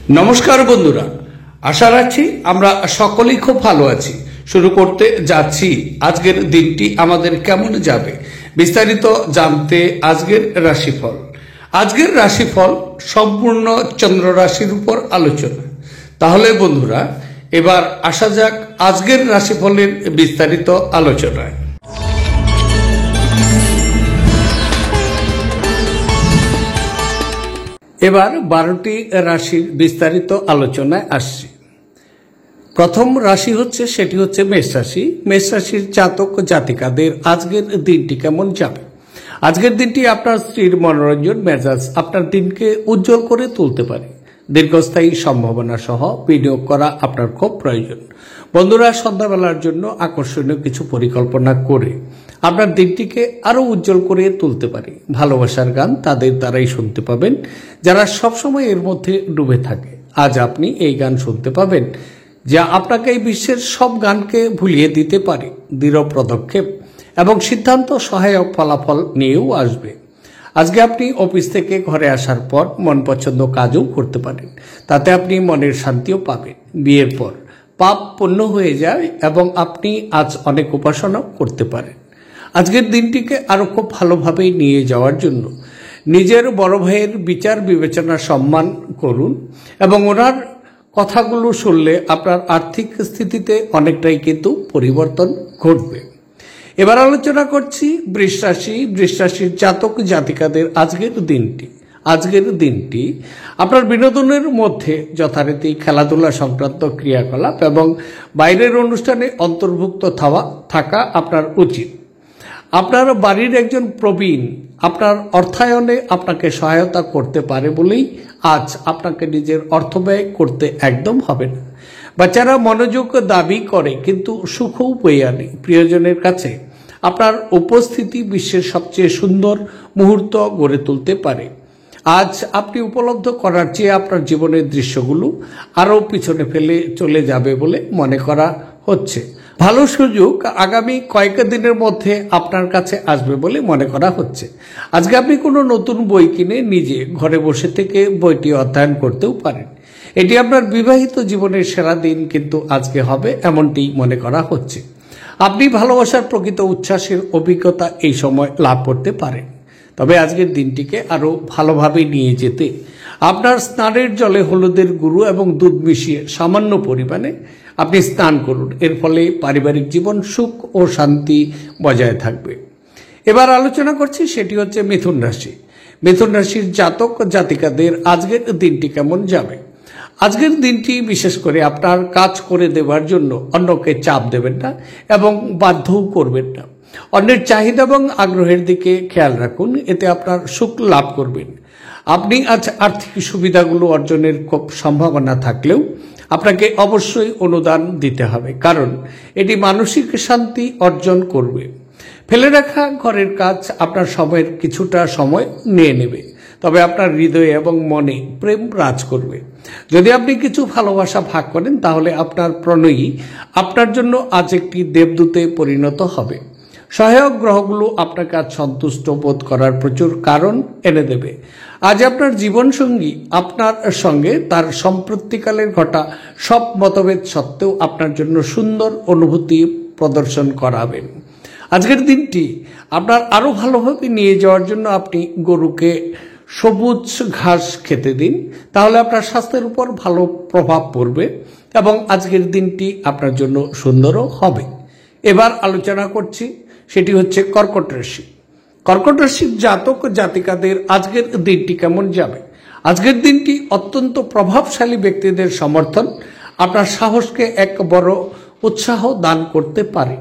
নমস্কার বন্ধুরা, আশা রাখছি আমরা সকলেই খুব ভালো আছি। শুরু করতে যাচ্ছি আজকের দিনটি আমাদের কেমন যাবে বিস্তারিত জানতে আজকের রাশিফল। আজকের রাশিফল সম্পূর্ণ চন্দ্র রাশির উপর আলোচনা। তাহলে বন্ধুরা, এবার আসা যাক আজকের রাশিফলের বিস্তারিত আলোচনায়। এবার 12টি রাশির বিস্তারিত আলোচনায় আসছি। প্রথম রাশি সেটি হচ্ছে মেষ রাশি। মেষ রাশির জাতক জাতিকাদের আজকের দিনটি কেমন যাবে? আজকের দিনটি আপনার স্ত্রীর মনোরঞ্জন মেজাজ আপনার দিনকে উজ্জ্বল করে তুলতে পারে। দীর্ঘস্থায়ী সম্ভাবনা সহ বিনিয়োগ করা আপনার খুব প্রয়োজন। বন্ধুরা সন্ধ্যাবেলার জন্য আকর্ষণীয় কিছু পরিকল্পনা করে আপনার দিনটিকে আরো উজ্জ্বল করে তুলতে পারে। ভালোবাসার গান তাদের দ্বারাই শুনতে পাবেন যারা সবসময় এর মধ্যে ডুবে থাকে। আজ আপনি এই গান শুনতে পাবেন যা আপনাকে এই বিশ্বের সব গানকে ভুলিয়ে দিতে পারে। দৃঢ় পদক্ষেপ এবং সিদ্ধান্ত সহায়ক ফলাফল নিয়েও আসবে। আজকে আপনি অফিস থেকে ঘরে আসার পর মন পছন্দ কাজও করতে পারেন, তাতে আপনি মনের শান্তিও পাবেন। বিয়ের পর পাপ পূর্ণ হয়ে যায় এবং আপনি আজ অনেক উপাসনা করতে পারেন। আজকের দিনটিকে আরো খুব ভালোভাবে নিয়ে যাওয়ার জন্য নিজের বড় ভাইয়ের বিচার বিবেচনা সম্মান করুন এবং ওনার কথাগুলো শুনলে আপনার আর্থিক স্থিতিতে অনেকটাই কিন্তু পরিবর্তন ঘটবে। এবার আলোচনা করছি বৃষ রাশি। বৃষ রাশির জাতক জাতিকাদের আজকের দিনটি আপনার বিনোদনের মধ্যে যথারীতি খেলাধুলা সংক্রান্ত ক্রিয়াকলাপ এবং বাইরের অনুষ্ঠানে অন্তর্ভুক্ত থাকা আপনার উচিত। আপনার বাড়ির একজন প্রবীণ আপনার অর্থায়নে আপনাকে সহায়তা করতে পারে বলেই আজ আপনাকে নিজের অর্থ ব্যয় করতে একদম হবে না। বাচ্চারা মনোযোগ দাবি করে কিন্তু সুখও বয়ে আনে। প্রিয়জনের কাছে আপনার উপস্থিতি বিশ্বের সবচেয়ে সুন্দর মুহূর্ত গড়ে তুলতে পারে। আজ আপনি উপলব্ধ করার চেয়ে আপনার জীবনের দৃশ্যগুলো আরও পিছনে ফেলে চলে যাবে বলে মনে করা হচ্ছে। ভালো সুযোগ আগামী কয়েক দিনের মধ্যে আপনার কাছে আসবে বলে মনে করা হচ্ছে। আজকে আপনি কোনো নতুন বই কিনে নিজে ঘরে বসে থেকে বইটি অধ্যয়ন করতেও পারেন। এটি আপনার বিবাহিত জীবনের সেরা দিন কিন্তু আজকে হবে এমনটি মনে করা হচ্ছে। আপনি ভালোবাসার প্রকৃত উচ্ছ্বাসের অভিজ্ঞতা এই সময় লাভ করতে পারেন। তবে আজকের দিনটিকে আরো ভালোভাবে নিয়ে যেতে আপনার স্নানের জলে হলুদের গুঁড়ো এবং দুধ মিশিয়ে সামান্য পরিমাণে আপনি স্নান করুন। এর ফলে পারিবারিক জীবন সুখ ও শান্তি বজায় থাকবে। এবার আলোচনা করছি সেটি হচ্ছে মিথুন রাশি। মিথুন রাশির জাতক জাতিকাদের আজকের দিনটি কেমন যাবে? আজকের দিনটি বিশেষ করে আপনার কাজ করে দেওয়ার জন্য অন্যকে চাপ দেবেন না এবং বাধ্যও করবেন না। অন্যের চাহিদা এবং আগ্রহের দিকে খেয়াল রাখুন, এতে আপনার সুখ লাভ করবেন। আপনি আজ আর্থিক সুবিধাগুলো অর্জনের খুব সম্ভাবনা থাকলেও আপনাকে অবশ্যই অনুদান দিতে হবে, কারণ এটি মানসিক শান্তি অর্জন করবে। ফেলে রাখা ঘরের কাজ আপনার সময়ের কিছুটা সময় নিয়ে নেবে, তবে আপনার হৃদয়ে এবং মনে প্রেম রাজ করবে। যদি আপনি কিছু ভালোবাসা ভাগ করেন তাহলে আপনার প্রণয়ী আপনার জন্য আজ একটি দেবদূতে পরিণত হবে। সহায়ক গ্রহগুলো আপনাকে আজ সন্তুষ্ট বোধ করার প্রচুর কারণ এনে দেবে। আজ আপনার জীবনসঙ্গী আপনার সঙ্গে তার সম্প্রতিকালের ঘটা সব মতভেদ সত্ত্বেও আপনার জন্য সুন্দর অনুভূতি প্রদর্শন করাবেন। আজকের দিনটি আপনার আরো ভালোভাবে নিয়ে যাওয়ার জন্য আপনি গরুকে সবুজ ঘাস খেতে দিন, তাহলে আপনার স্বাস্থ্যের উপর ভালো প্রভাব পড়বে এবং আজকের দিনটি আপনার জন্য সুন্দরও হবে। এবার আলোচনা করছি সেটি হচ্ছে কর্কট রাশি। কর্কট রাশির জাতক জাতিকাদের আজকের দিনটি কেমন যাবে? আজকের দিনটি অত্যন্ত প্রভাবশালী ব্যক্তিদের সমর্থন আপনার সাহসকে এক বড় উৎসাহ দান করতে পারে।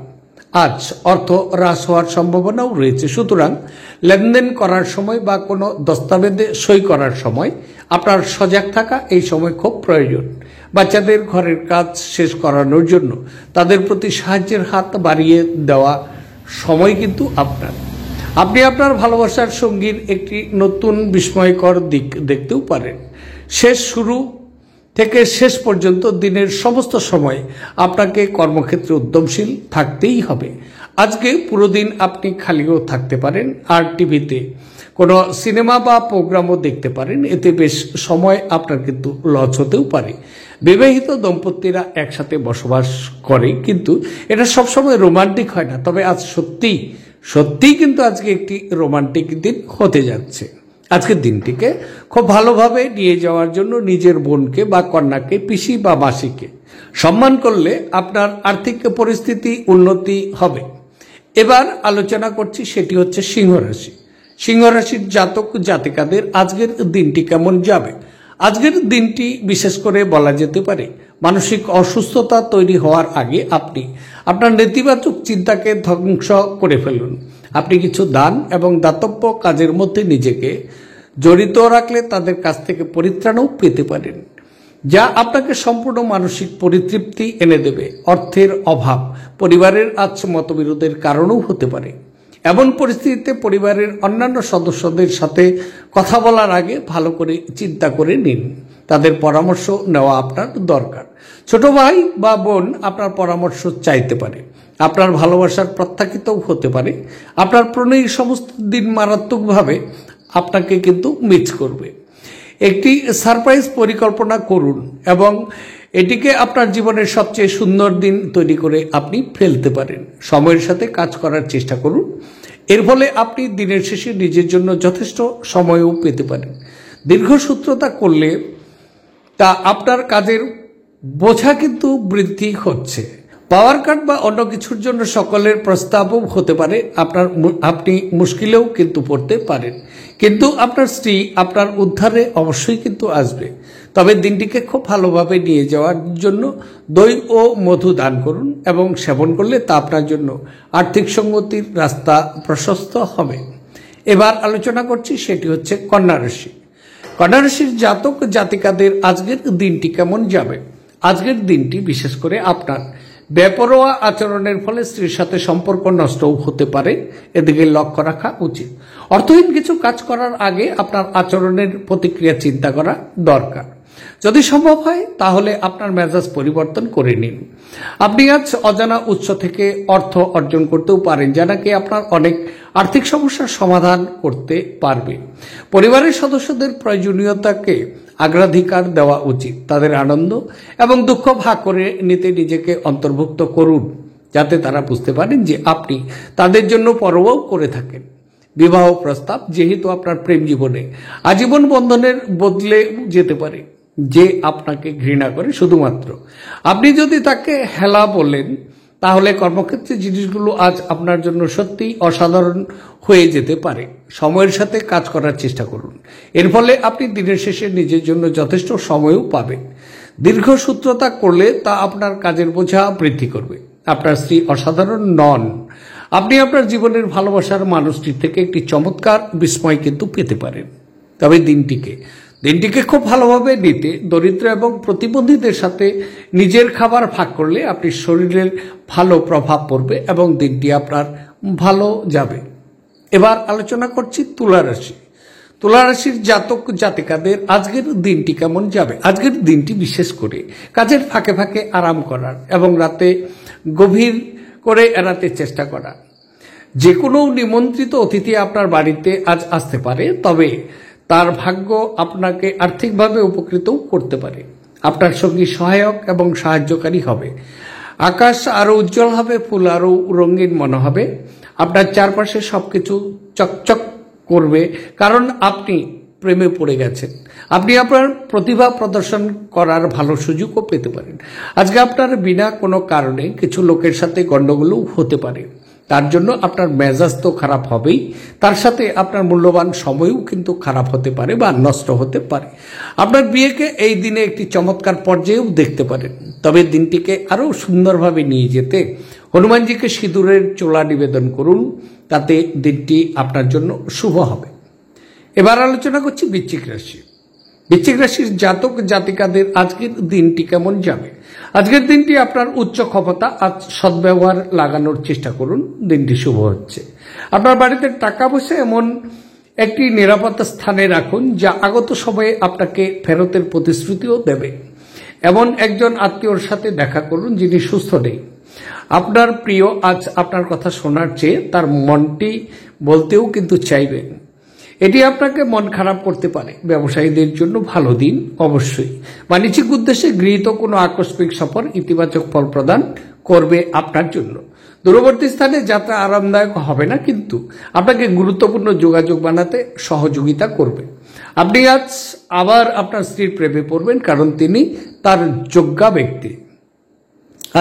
আজ অর্থ হ্রাস হওয়ার সম্ভাবনাও রয়েছে, সুতরাং লেনদেন করার সময় বা কোনো দস্তাবেজে সই করার সময় আপনার সজাগ থাকা এই সময় খুব প্রয়োজন। বাচ্চাদের ঘরের কাজ শেষ করানোর জন্য তাদের প্রতি সাহায্যের হাত বাড়িয়ে দেওয়া সময় কিন্তু আপনি আপনার ভালোবাসার সঙ্গীর একটি নতুন বিস্ময়কর দিক দেখতেও পারেন। শুরু থেকে শেষ পর্যন্ত দিনের সমস্ত সময় আপনাকে কর্মক্ষেত্রে উদ্যমশীল থাকতেই হবে। আজকে পুরো দিন আপনি খালিও থাকতে পারেন আর টিভিতে কোনো সিনেমা বা প্রোগ্রামও দেখতে পারেন, এতে বেশ সময় আপনার কিন্তু লস হতেও পারে। বিবাহিত দম্পতিরা একসাথে বসবাস করে, কিন্তু এটা সবসময় রোমান্টিক হয় না। তবে আজ সত্যিই কিন্তু আজকে একটি রোমান্টিক দিন হতে যাচ্ছে। আজকের দিনটিকে খুব ভালোভাবে নিয়ে যাওয়ার জন্য নিজের বোনকে বা কন্যাকে, পিসি বা মাসিকে সম্মান করলে আপনার আর্থিক পরিস্থিতি উন্নতি হবে। এবার আলোচনা করছি, সেটি হচ্ছে সিংহ রাশি। সিংহ রাশির জাতক জাতিকাদের আজকের দিনটি কেমন যাবে। আজকের দিনটি বিশেষ করে বলা যেতে পারে মানসিক অসুস্থতা তৈরি হওয়ার আগে আপনি আপনার নেতিবাচক চিন্তাকে ধ্বংস করে ফেলুন। আপনি কিছু দান এবং দাতব্য কাজের মধ্যে নিজেকে জড়িত রাখলে তাদের কাছ থেকে পরিত্রাণও পেতে পারেন, যা আপনাকে সম্পূর্ণ মানসিক পরিতৃপ্তি এনে দেবে। অর্থের অভাব পরিবারের আজ মতবিরোধের কারণও হতে পারে। এমন পরিস্থিতিতে পরিবারের অন্যান্য সদস্যদের সাথে কথা বলার আগে ভালো করে চিন্তা করে নিন। তাদের পরামর্শ নেওয়া আপনার দরকার। ছোট ভাই বা বোন আপনার পরামর্শ চাইতে পারে। আপনার ভালোবাসার প্রত্যাখ্যাতও হতে পারে। আপনার প্রণয়ী সমস্ত দিন মারাত্মকভাবে আপনাকে কিন্তু মিস করবে। একটি সারপ্রাইজ পরিকল্পনা করুন এবং এটিকে আপনার জীবনের সবচেয়ে সুন্দর দিন তৈরি করে আপনি ফেলতে পারেন। সময়ের সাথে কাজ করার চেষ্টা করুন। এর ফলে আপনি দিনের শেষে নিজের জন্য যথেষ্ট সময়ও পেতে পারেন। দীর্ঘসূত্রতা করলে তা আপনার কাজের বোঝা কিন্তু বৃদ্ধি হচ্ছে। পাওয়ার কাট বা অন্য কিছুর জন্য সকলের প্রস্তাবও হতে পারে। আপনি মুশকিলেও কিন্তু পড়তে পারেন, কিন্তু আপনার স্ত্রী আপনার উদ্ধারে অবশ্যই কিন্তু আসবে। তবে দিনটিকে খুব ভালোভাবে নিয়ে যাওয়ার জন্য দই ও মধু দান করুন এবং সেবন করলে তা আপনার জন্য আর্থিক সঙ্গতির রাস্তা প্রশস্ত হবে। এবার আলোচনা করছি, সেটি হচ্ছে কন্যা রাশি। কন্যা রাশির জাতক জাতিকাদের আজকের দিনটি কেমন যাবে। আজকের দিনটি বিশেষ করে আপনার বেপরোয়া আচরণের ফলে স্ত্রীর সাথে সম্পর্ক নষ্টও হতে পারে, এদিকে লক্ষ্য রাখা উচিত। অর্থহীন কিছু কাজ করার আগে আপনার আচরণের প্রতিক্রিয়া চিন্তা করা দরকার। যদি সম্ভব হয় তাহলে আপনার মেজাজ পরিবর্তন করে নিন। আপনি আজ অজানা উৎস থেকে অর্থ অর্জন করতেও পারেন, যা নাকি আপনার অনেক আর্থিক সমস্যার সমাধান করতে পারবে। পরিবারের সদস্যদের প্রয়োজনীয়তাকে অগ্রাধিকার দেওয়া উচিত। তাদের আনন্দ এবং দুঃখ ভাগ করে নিতে নিজেকে অন্তর্ভুক্ত করুন, যাতে তারা বুঝতে পারেন যে আপনি তাদের জন্য পরোয়াও করে থাকেন। বিবাহ প্রস্তাব, যেহেতু আপনার প্রেম জীবনে আজীবন বন্ধনের বদলে যেতে পারে, যে আপনাকে ঘৃণা করে শুধুমাত্র আপনি যদি তাকে হেলা বলেন, তাহলে কর্মক্ষেত্রে জিনিসগুলো আজ আপনার জন্য সত্যিই অসাধারণ হয়ে যেতে পারে। সময়ের সাথে কাজ করার চেষ্টা করুন। এর ফলে আপনি দিনের শেষে নিজের জন্য যথেষ্ট সময়ও পাবেন। দীর্ঘসূত্রতা করলে তা আপনার কাজের বোঝা বৃদ্ধি করবে। আপনার স্ত্রী অসাধারণ নন। আপনি আপনার জীবনের ভালোবাসার মানুষটির থেকে একটি চমৎকার বিস্ময় কিন্তু পেতে পারেন। তবে দিনটিকে খুব ভালোভাবে নিতে দরিদ্র এবং প্রতিবন্ধীদের সাথে নিজের খাবার ভাগ করলে আপনি শরীরের ভালো প্রভাব পড়বে এবং দিনটি আপনার ভালো যাবে। এবার আলোচনা করছি তুলা রাশি। তুলা রাশির জাতক জাতিকাদের আজকের দিনটি কেমন যাবে। আজকের দিনটি বিশেষ করে কাজের ফাঁকে ফাঁকে আরাম করার এবং রাতে গভীর করে এড়াতে চেষ্টা করা। যে কোনো নিমন্ত্রিত অতিথি আপনার বাড়িতে আজ আসতে পারে, তবে তার ভাগ্য আপনাকে আর্থিকভাবে উপকৃতও করতে পারে। আপনার সঙ্গী সহায়ক এবং সাহায্যকারী হবে। আকাশ আরও উজ্জ্বল হবে, ফুল আরও রঙিন মনে হবে। আপনার চারপাশে সবকিছু চকচক করবে, কারণ আপনি প্রেমে পড়ে গেছেন। আপনি আপনার প্রতিভা প্রদর্শন করার ভালো সুযোগও পেতে পারেন। আজকে আপনার বিনা কোনো কারণে কিছু লোকের সাথে গণ্ডগোলও হতে পারে। তার জন্য আপনার মেজাজ তো খারাপ হবেই, তার সাথে আপনার মূল্যবান সময়ও কিন্তু খারাপ হতে পারে বা নষ্ট হতে পারে। আপনার বিয়েকে এই দিনে একটি চমৎকার পর্যায়েও দেখতে পারেন। তবে দিনটিকে আরও সুন্দরভাবে নিয়ে যেতে হনুমানজিকে সিঁদুরের চোলা নিবেদন করুন, তাতে দিনটি আপনার জন্য শুভ হবে। এবার আলোচনা করছি বৃশ্চিক রাশি। বৃশ্চিক রাশির জাতক জাতিকাদের আজকের দিনটি কেমন যাবে। আজকের দিনটি আপনার উচ্চ ক্ষমতা আজ সদ্ব্যবহার লাগানোর চেষ্টা করুন, দিনটি শুভ হচ্ছে। আপনার বাড়িতে টাকা পয়সা এমন একটি নিরাপত্তা স্থানে রাখুন, যা আগত সময়ে আপনাকে ফেরতের প্রতিশ্রুতিও দেবে। এমন একজন আত্মীয়র সাথে দেখা করুন যিনি সুস্থ নেই। আপনার প্রিয় আজ আপনার কথা শোনার চেয়ে তার মনটি বলতেও কিন্তু চাইবেন। এটি আপনাকে মন খারাপ করতে পারে। ব্যবসায়ীদের জন্য ভালো দিন অবশ্যই। বাণিজ্যিক উদ্দেশ্যে গৃহীত কোনো আকস্মিক সফর ইতিবাচক ফল প্রদান করবে আপনার জন্য। দূরবর্তী স্থানে যাত্রা আরামদায়ক হবে না, কিন্তু আপনাকে গুরুত্বপূর্ণ যোগাযোগ বানাতে সহযোগিতা করবে। আপনি আজ আবার আপনার স্ত্রীর প্রেমে পড়বেন, কারণ তিনি তার যোগ্যা ব্যক্তি।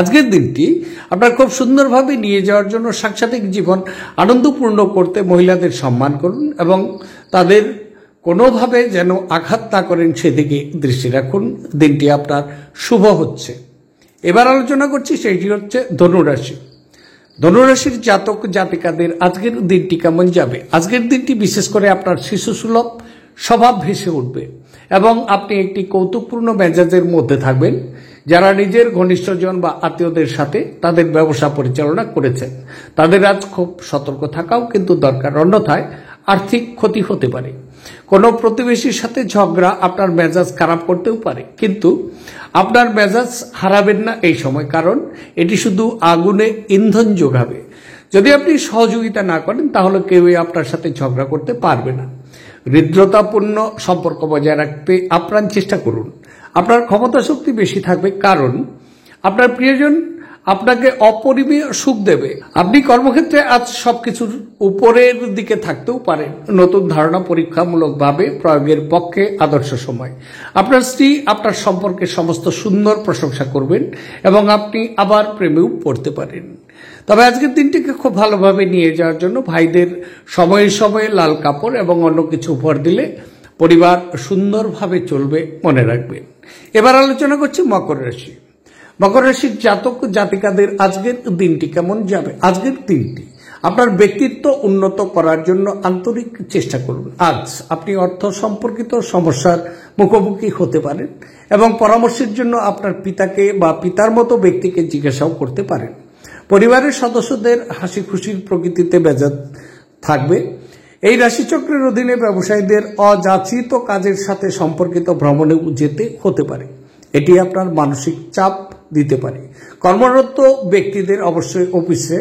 আজকের দিনটি আপনার খুব সুন্দরভাবে নিয়ে যাওয়ার জন্য সাংসারিক জীবন আনন্দপূর্ণ করতে মহিলাদের সম্মান করুন এবং তাদের কোনোভাবে যেন আঘাত না করেন সেদিকে দৃষ্টি রাখুন। দিনটি আপনার শুভ হচ্ছে। এবার আলোচনা করছি, সেটি হচ্ছে ধনুরাশি। ধনুরাশির জাতক জাতিকাদের আজকের দিনটি কেমন যাবে? আজকের দিনটি বিশেষ করে আপনার শিশুসুলভ স্বভাব ভেসে উঠবে এবং আপনি একটি কৌতুকপূর্ণ মেজাজের মধ্যে থাকবেন। যারা নিজের ঘনিষ্ঠজন বা আত্মীয়দের সাথে তাদের ব্যবসা পরিচালনা করেছেন, তাদের আজ খুব সতর্ক থাকাও কিন্তু দরকার, অন্যথায় আর্থিক ক্ষতি হতে পারে। কোনো প্রতিবেশীর সাথে ঝগড়া আপনার মেজাজ খারাপ করতেও পারে, কিন্তু আপনার মেজাজ হারাবেন না এই সময়, কারণ এটি শুধু আগুনে ইন্ধন যোগাবে। যদি আপনি সহযোগিতা না করেন তাহলে কেউই আপনার সাথে ঝগড়া করতে পারবে না। হৃদ্রতাপূর্ণ সম্পর্ক বজায় রাখতে আপ্রাণ চেষ্টা করুন। আপনার ক্ষমতা শক্তি বেশি থাকবে, কারণ আপনার প্রিয়জন আপনাকে অপরিমেয় সুখ দেবে। আপনি কর্মক্ষেত্রে আজ সবকিছুর উপরের দিকে থাকতেও পারেন। নতুন ধারণা পরীক্ষামূলকভাবে প্রয়োগের পক্ষে আদর্শ সময়। আপনার স্ত্রী আপনার সম্পর্কে সমস্ত সুন্দর প্রশংসা করবেন এবং আপনি আবার প্রেমেও পড়তে পারেন। তবে আজকের দিনটিকে খুব ভালোভাবে নিয়ে যাওয়ার জন্য ভাইদের সময়ে সময়ে লাল কাপড় এবং অন্য কিছু উপহার দিলে পরিবার সুন্দরভাবে চলবে, মনে রাখবেন। এবার আলোচনা করছি মকর রাশি। মকর রাশির জাতক জাতিকাদের আজকের দিনটি কেমন যাবে? আজকের দিনটি আপনার ব্যক্তিত্ব উন্নত করার জন্য আন্তরিক চেষ্টা করুন। আজ আপনি অর্থ সম্পর্কিত সমস্যার মুখোমুখি হতে পারেন এবং পরামর্শের জন্য আপনার পিতাকে বা পিতার মতো ব্যক্তিকে জিজ্ঞাসাও করতে পারেন। পরিবারের সদস্যদের হাসি খুশির প্রকৃতিতে মেজাজ থাকবে। এই রাশিচক্রের অধীনে ব্যবসায়ীদের অযাচিত কাজের সাথে সম্পর্কিত ভ্রমণে যেতে হতে পারে। এটি আপনার মানসিক চাপ দিতে পারে। কর্মরত ব্যক্তিদের অবশ্যই অফিসে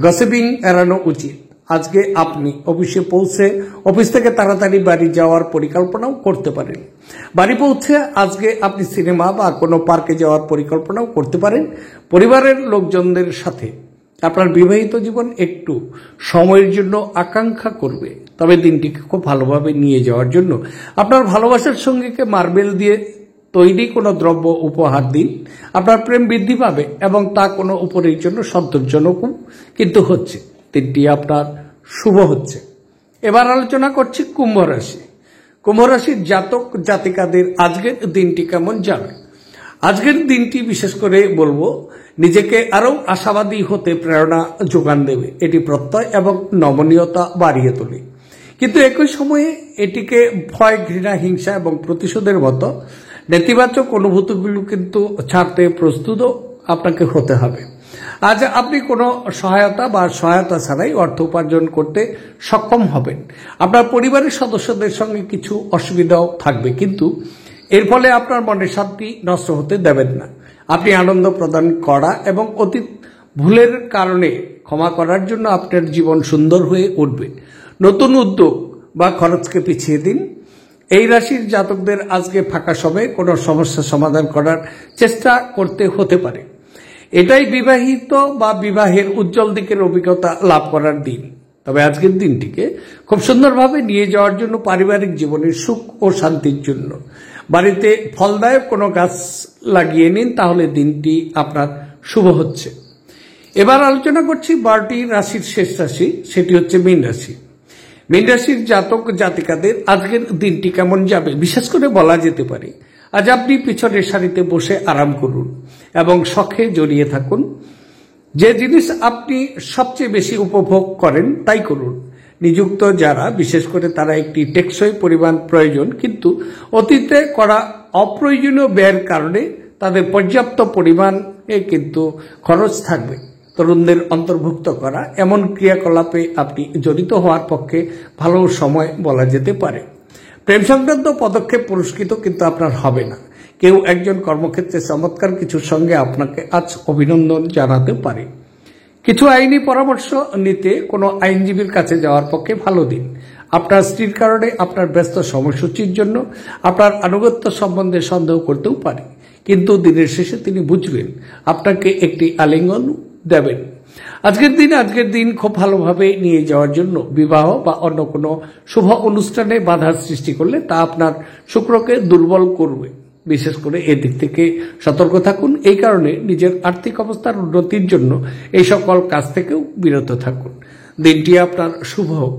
গসিপিং এড়ানো উচিত। আজকে আপনি অফিসে পৌঁছে অফিস থেকে তাড়াতাড়ি বাড়ি যাওয়ার পরিকল্পনাও করতে পারেন। বাড়ি পৌঁছে আজকে আপনি সিনেমা বা কোনো পার্কে যাওয়ার পরিকল্পনাও করতে পারেন। পরিবারের লোকজনদের সাথে আপনার বিবাহিত জীবন একটু সময়ের জন্য আকাঙ্ক্ষা করবে। তবে দিনটিকে খুব ভালোভাবে নিয়ে যাওয়ার জন্য আপনার ভালোবাসার সঙ্গীকে মার্বেল দিয়ে তৈরি কোনো দ্রব্য উপহার দিন। আপনার প্রেম বৃদ্ধি পাবে এবং তা কোনো উপরের জন্য সন্তোষজনকও কিন্তু হচ্ছে। দিনটি আপনার শুভ হচ্ছে। এবার আলোচনা করছি কুম্ভ রাশি। কুম্ভ রাশির জাতক জাতিকাদের আজকের দিনটি কেমন যাবে? আজকের দিনটি বিশেষ করে বলবো নিজেকে আরও আশাবাদী হতে প্রেরণা যোগান দেবে। এটি প্রত্যয় এবং নমনীয়তা বাড়িয়ে তোলে, কিন্তু একই সময়ে এটিকে ভয়, ঘৃণা, হিংসা এবং প্রতিশোধের মতো নেতিবাচক অনুভূতিগুলো কিন্তু ছাড়তে প্রস্তুতও আপনাকে হতে হবে। আজ আপনি কোনো সহায়তা ছাড়াই অর্থ উপার্জন করতে সক্ষম হবেন। আপনার পরিবারের সদস্যদের সঙ্গে কিছু অসুবিধাও থাকবে, কিন্তু এর ফলে আপনার মনের শান্তি নষ্ট হতে দেবেন না। আপনি আনন্দ প্রদান করা এবং অতীত ভুলের কারণে ক্ষমা করার জন্য আপনার জীবন সুন্দর হয়ে উঠবে। নতুন উদ্যোগ বা খরচকে পিছিয়ে দিন। এই রাশির জাতকদের আজকে ফাঁকা সময়ে কোনো সমস্যা সমাধান করার চেষ্টা করতে হতে পারে। এটাই বিবাহিত বা বিবাহের উজ্জ্বল দিকের অভিজ্ঞতা লাভ করার দিন। তবে আজকের দিনটিকে খুব সুন্দরভাবে নিয়ে যাওয়ার জন্য পারিবারিক জীবনের সুখ ও শান্তির জন্য বাড়িতে ফলদায়ক কোনো গাছ লাগিয়ে নিন, তাহলে দিনটি আপনার শুভ হচ্ছে। এবার আলোচনা করছি 12টি রাশির শেষ রাশি, সেটি হচ্ছে মীন রাশি। মীন রাশির জাতক জাতিকাদের আজকের দিনটি কেমন যাবে? বিশেষ করে বলা যেতে পারে আজ আপনি পিছনের সারিতে বসে আরাম করুন এবং শখে জড়িয়ে থাকুন। যে জিনিস আপনি সবচেয়ে বেশি উপভোগ করেন তাই করুন। নিযুক্ত যারা, বিশেষ করে তারা একটি টেকসই পরিমাণ প্রয়োজন, কিন্তু অতীতে করা অপ্রয়োজনীয় ব্যয়ের কারণে তাদের পর্যাপ্ত পরিমাণে কিন্তু খরচ থাকবে। তরুণদের অন্তর্ভুক্ত করা এমন ক্রিয়াকলাপে আপনি জড়িত হওয়ার পক্ষে ভালো সময় বলা যেতে পারে। প্রেম সংক্রান্ত পদক্ষেপ পুরস্কৃত কিন্তু আপনার হবে না। কেউ একজন কর্মক্ষেত্রে চমৎকার কিছুর সঙ্গে আপনাকে আজ অভিনন্দন জানাতে পারে। কিছু আইনি পরামর্শ নিতে কোনো আইনজীবীর কাছে যাওয়ার পক্ষে ভালো দিন। আপনার স্ত্রীর কারণে আপনার ব্যস্ত সময়সূচির জন্য আপনার আনুগত্য সম্বন্ধে সন্দেহ করতেও পারে, কিন্তু দিনের শেষে তিনি বুঝবেন, আপনাকে একটি আলিঙ্গন দেবেন। আজকের দিন খুব ভালোভাবে নিয়ে যাওয়ার জন্য বিবাহ বা অন্য কোনো শুভ অনুষ্ঠানে বাধার সৃষ্টি করলে তা আপনার শুক্রকে দুর্বল করবে। বিশেষ করে এদিক থেকে সতর্ক থাকুন। এই কারণে নিজের আর্থিক অবস্থার উন্নতির জন্য এই সকল কাজ থেকেও বিরত থাকুন। দিনটি আপনার শুভ হোক।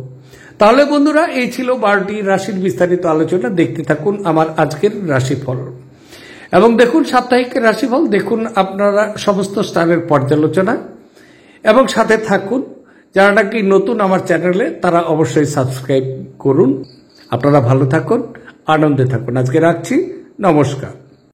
তাহলে বন্ধুরা, এই ছিল 12টি রাশির বিস্তারিত আলোচনা। দেখতে থাকুন আমার আজকের রাশিফল এবং দেখুন সাপ্তাহিক রাশিফল, দেখুন আপনারা সমস্ত স্টারের পর্যালোচনা এবং সাথে থাকুন। যারা নাকি নতুন আমার চ্যানেলে, তারা অবশ্যই সাবস্ক্রাইব করুন। আপনারা ভালো থাকুন, আনন্দে থাকুন। আজকে রাখছি, নমস্কার।